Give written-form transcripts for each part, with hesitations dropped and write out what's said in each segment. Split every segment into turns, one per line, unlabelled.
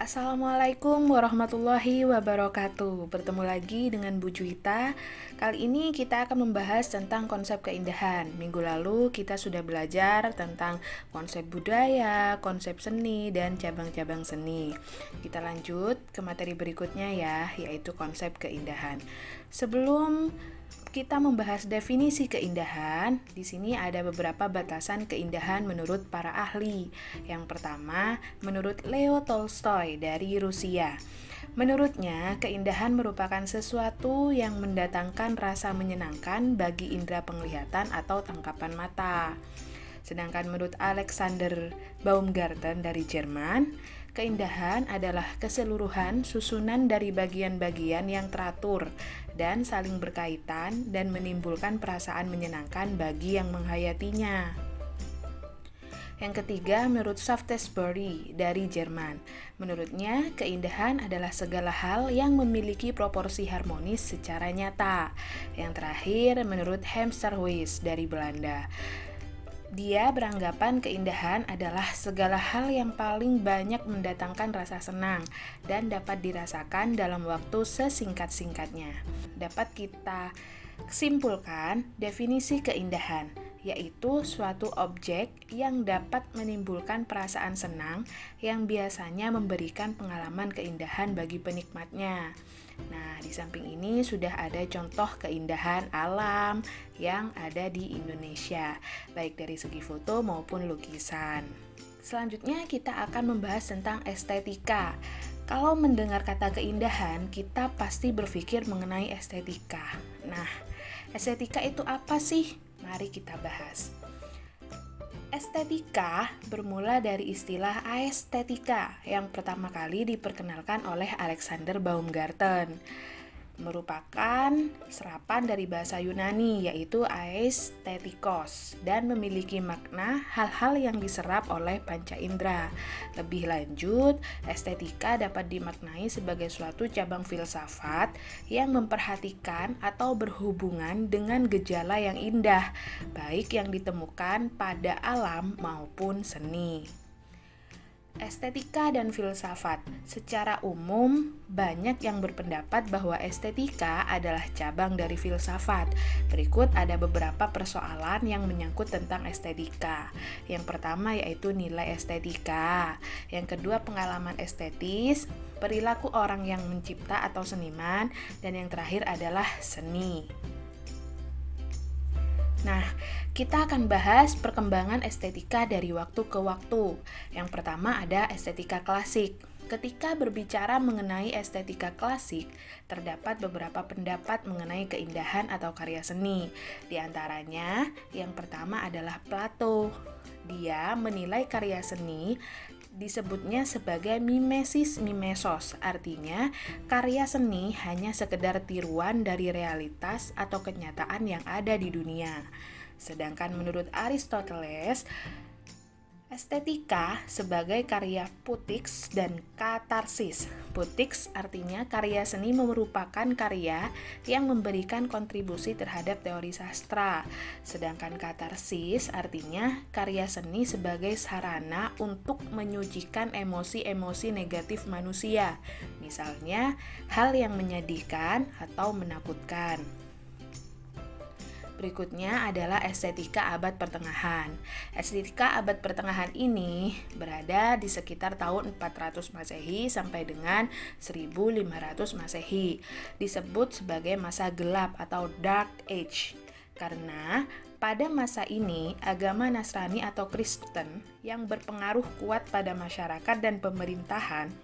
Assalamualaikum warahmatullahi wabarakatuh. Bertemu lagi dengan Bu Juwita. Kali ini kita akan membahas tentang konsep keindahan. Minggu lalu kita sudah belajar tentang konsep budaya, konsep seni, dan cabang-cabang seni. Kita lanjut ke materi berikutnya ya, yaitu konsep keindahan. Sebelum kita membahas definisi keindahan, di sini ada beberapa batasan keindahan menurut para ahli. Yang pertama, menurut Leo Tolstoy dari Rusia. Menurutnya, keindahan merupakan sesuatu yang mendatangkan rasa menyenangkan bagi indera penglihatan atau tangkapan mata. Sedangkan menurut Alexander Baumgarten dari Jerman, keindahan adalah keseluruhan susunan dari bagian-bagian yang teratur dan saling berkaitan dan menimbulkan perasaan menyenangkan bagi yang menghayatinya. Yang ketiga, menurut Shaftesbury dari Jerman. Menurutnya, keindahan adalah segala hal yang memiliki proporsi harmonis secara nyata. Yang terakhir, menurut Hemsterhuis dari Belanda. Dia beranggapan keindahan adalah segala hal yang paling banyak mendatangkan rasa senang dan dapat dirasakan dalam waktu sesingkat-singkatnya. Dapat kita simpulkan definisi keindahan, yaitu suatu objek yang dapat menimbulkan perasaan senang yang biasanya memberikan pengalaman keindahan bagi penikmatnya. Nah, di samping ini sudah ada contoh keindahan alam yang ada di Indonesia, baik dari segi foto maupun lukisan. Selanjutnya kita akan membahas tentang estetika. Kalau mendengar kata keindahan, kita pasti berpikir mengenai estetika. Nah, estetika itu apa sih? Mari kita bahas. Estetika bermula dari istilah aesthetica yang pertama kali diperkenalkan oleh Alexander Baumgarten. Merupakan serapan dari bahasa Yunani yaitu aesthetikos dan memiliki makna hal-hal yang diserap oleh panca indera. Lebih lanjut, estetika dapat dimaknai sebagai suatu cabang filsafat yang memperhatikan atau berhubungan dengan gejala yang indah, baik yang ditemukan pada alam maupun seni. Estetika dan filsafat. Secara umum, banyak yang berpendapat bahwa estetika adalah cabang dari filsafat. Berikut ada beberapa persoalan yang menyangkut tentang estetika. Yang pertama yaitu nilai estetika. Yang kedua pengalaman estetis, perilaku orang yang mencipta atau seniman, dan yang terakhir adalah seni. Nah, kita akan bahas perkembangan estetika dari waktu ke waktu. Yang pertama ada estetika klasik. Ketika berbicara mengenai estetika klasik, terdapat beberapa pendapat mengenai keindahan atau karya seni. Di antaranya, yang pertama adalah Plato. Dia menilai karya seni disebutnya sebagai mimesis mimesos, artinya karya seni hanya sekedar tiruan dari realitas atau kenyataan yang ada di dunia. Sedangkan menurut Aristoteles, estetika sebagai karya putix dan katarsis. Putix artinya karya seni merupakan karya yang memberikan kontribusi terhadap teori sastra. Sedangkan katarsis artinya karya seni sebagai sarana untuk menyucikan emosi-emosi negatif manusia. Misalnya, hal yang menyedihkan atau menakutkan. Berikutnya adalah estetika abad pertengahan. Estetika abad pertengahan ini berada di sekitar tahun 400 Masehi sampai dengan 1500 Masehi. Disebut sebagai masa gelap atau Dark Age. Karena pada masa ini, agama Nasrani atau Kristen yang berpengaruh kuat pada masyarakat dan pemerintahan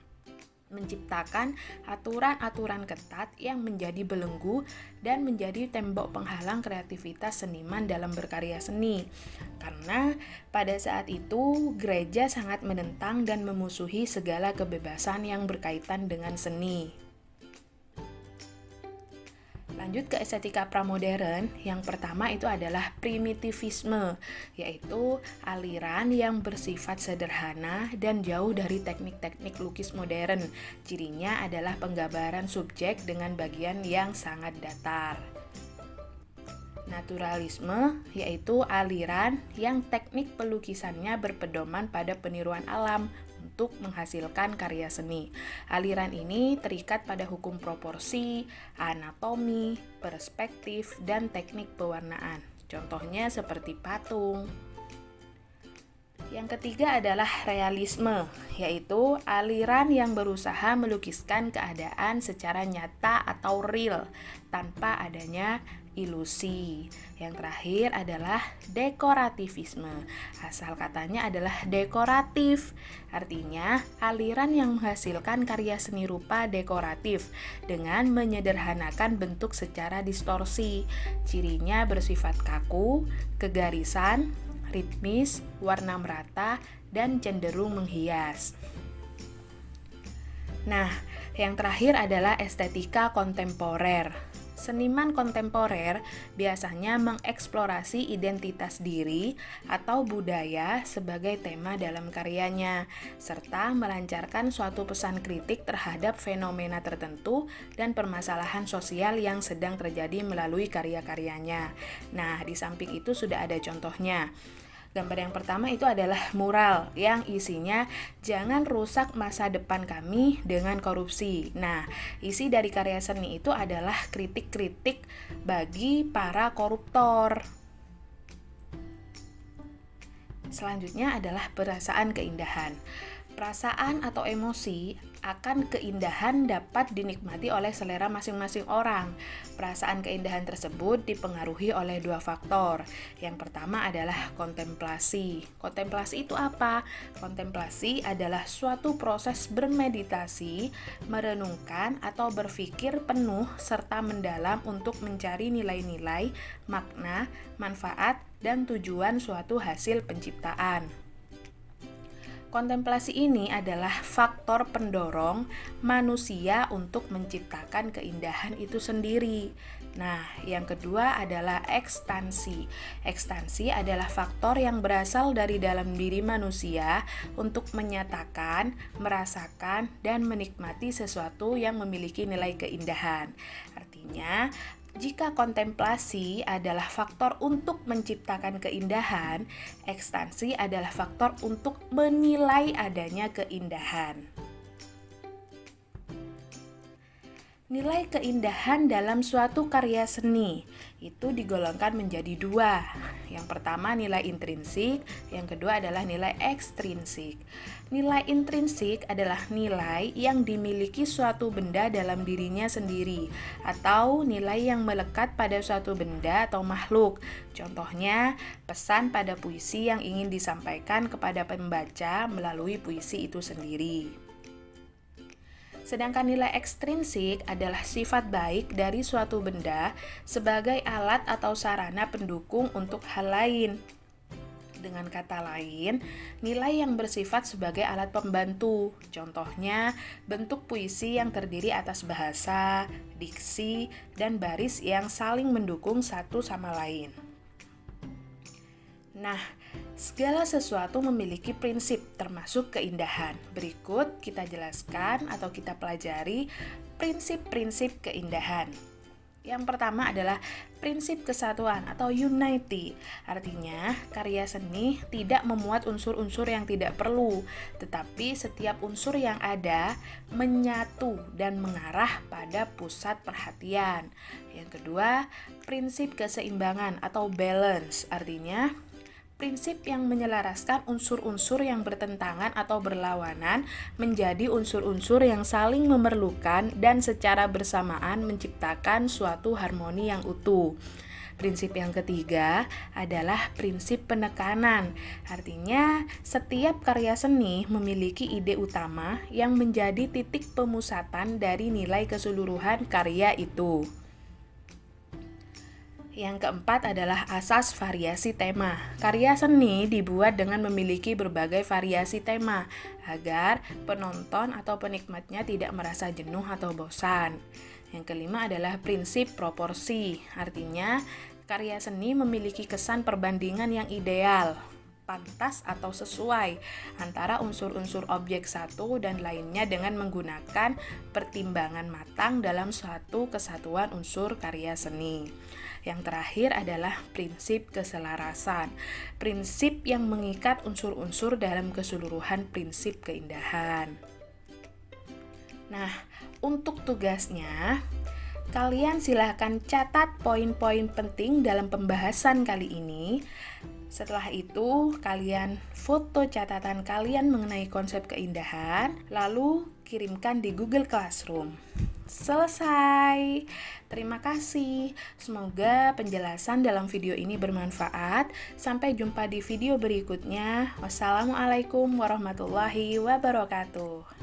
menciptakan aturan-aturan ketat yang menjadi belenggu dan menjadi tembok penghalang kreativitas seniman dalam berkarya seni. Karena pada saat itu gereja sangat menentang dan memusuhi segala kebebasan yang berkaitan dengan seni. Lanjut ke estetika pramodern, yang pertama itu adalah primitivisme, yaitu aliran yang bersifat sederhana dan jauh dari teknik-teknik lukis modern. Cirinya adalah penggambaran subjek dengan bagian yang sangat datar. Naturalisme, yaitu aliran yang teknik pelukisannya berpedoman pada peniruan alam, untuk menghasilkan karya seni. Aliran ini terikat pada hukum proporsi, anatomi, perspektif, dan teknik pewarnaan. Contohnya seperti patung. Yang ketiga adalah realisme, yaitu aliran yang berusaha melukiskan keadaan secara nyata atau real tanpa adanya ilusi. Yang terakhir adalah dekorativisme. Asal katanya adalah dekoratif. Artinya, aliran yang menghasilkan karya seni rupa dekoratif dengan menyederhanakan bentuk secara distorsi. Cirinya bersifat kaku, kegarisan, ritmis, warna merata, dan cenderung menghias. Nah, yang terakhir adalah estetika kontemporer. Seniman kontemporer biasanya mengeksplorasi identitas diri atau budaya sebagai tema dalam karyanya, serta melancarkan suatu pesan kritik terhadap fenomena tertentu dan permasalahan sosial yang sedang terjadi melalui karya-karyanya. Nah, di samping itu sudah ada contohnya. Gambar yang pertama itu adalah mural yang isinya jangan rusak masa depan kami dengan korupsi. Nah, isi dari karya seni itu adalah kritik-kritik bagi para koruptor. Selanjutnya adalah perasaan keindahan. Perasaan atau emosi akan keindahan dapat dinikmati oleh selera masing-masing orang. Perasaan keindahan tersebut dipengaruhi oleh dua faktor. Yang pertama adalah kontemplasi. Kontemplasi itu apa? Kontemplasi adalah suatu proses bermeditasi, merenungkan atau berpikir penuh serta mendalam untuk mencari nilai-nilai, makna, manfaat, dan tujuan suatu hasil penciptaan. Kontemplasi ini adalah faktor pendorong manusia untuk menciptakan keindahan itu sendiri. Nah, yang kedua adalah ekstansi. Ekstansi adalah faktor yang berasal dari dalam diri manusia untuk menyatakan, merasakan, dan menikmati sesuatu yang memiliki nilai keindahan. Artinya, jika kontemplasi adalah faktor untuk menciptakan keindahan, ekstansi adalah faktor untuk menilai adanya keindahan. Nilai keindahan dalam suatu karya seni itu digolongkan menjadi dua. Yang pertama nilai intrinsik, yang kedua adalah nilai ekstrinsik. Nilai intrinsik adalah nilai yang dimiliki suatu benda dalam dirinya sendiri atau nilai yang melekat pada suatu benda atau makhluk. Contohnya, pesan pada puisi yang ingin disampaikan kepada pembaca melalui puisi itu sendiri. Sedangkan nilai ekstrinsik adalah sifat baik dari suatu benda sebagai alat atau sarana pendukung untuk hal lain. Dengan kata lain, nilai yang bersifat sebagai alat pembantu. Contohnya, bentuk puisi yang terdiri atas bahasa, diksi, dan baris yang saling mendukung satu sama lain. Nah, segala sesuatu memiliki prinsip termasuk keindahan. Berikut kita jelaskan atau kita pelajari prinsip-prinsip keindahan. Yang pertama adalah prinsip kesatuan atau unity. Artinya, karya seni tidak memuat unsur-unsur yang tidak perlu, tetapi setiap unsur yang ada menyatu dan mengarah pada pusat perhatian. Yang kedua, prinsip keseimbangan atau balance. Artinya, prinsip yang menyelaraskan unsur-unsur yang bertentangan atau berlawanan menjadi unsur-unsur yang saling memerlukan dan secara bersamaan menciptakan suatu harmoni yang utuh. Prinsip yang ketiga adalah prinsip penekanan. Artinya, setiap karya seni memiliki ide utama yang menjadi titik pemusatan dari nilai keseluruhan karya itu. Yang keempat adalah asas variasi tema. Karya seni dibuat dengan memiliki berbagai variasi tema agar penonton atau penikmatnya tidak merasa jenuh atau bosan. Yang kelima adalah prinsip proporsi. Artinya, karya seni memiliki kesan perbandingan yang ideal. pantas atau sesuai antara unsur-unsur objek satu dan lainnya dengan menggunakan pertimbangan matang dalam suatu kesatuan unsur karya seni. Yang terakhir adalah prinsip keselarasan, prinsip yang mengikat unsur-unsur dalam keseluruhan prinsip keindahan. Nah, untuk tugasnya, kalian silahkan catat poin-poin penting dalam pembahasan kali ini. Setelah itu, kalian foto catatan kalian mengenai konsep keindahan, lalu kirimkan di Google Classroom. Selesai. Terima kasih. Semoga penjelasan dalam video ini bermanfaat. Sampai jumpa di video berikutnya. Wassalamualaikum warahmatullahi wabarakatuh.